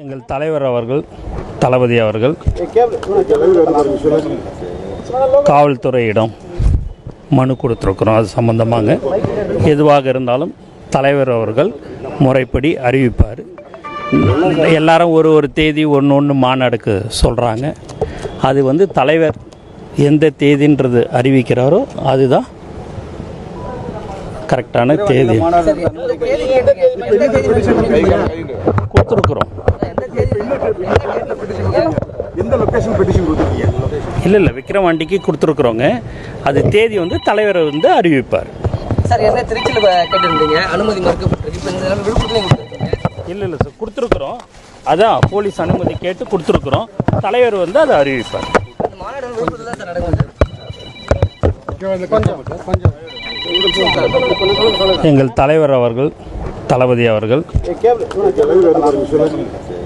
எங்கள் தலைவர் அவர்கள், தளபதி அவர்கள் காவல்துறையிடம் மனு கொடுத்துருக்குறோம். அது சம்பந்தமாக எதுவாக இருந்தாலும் தலைவர் அவர்கள் முறைப்படி அறிவிப்பார். எல்லாரும் ஒரு தேதி ஒன்று மாநாடுக்கு சொல்கிறாங்க. அது தலைவர் எந்த தேதின்றது அறிவிக்கிறாரோ அதுதான் கரெக்டான தேதி. கொடுத்துருக்குறோம். இல்லை விக்ரவாண்டிக்கு கொடுத்துருக்குறோங்க. அது தேதி தலைவர் அறிவிப்பார். இல்லை சார் கொடுத்துருக்குறோம். அதான் போலீஸ் அனுமதி கேட்டு கொடுத்துருக்குறோம். தலைவர் அதை அறிவிப்பார். எங்கள் தலைவர் அவர்கள், தளபதி அவர்கள்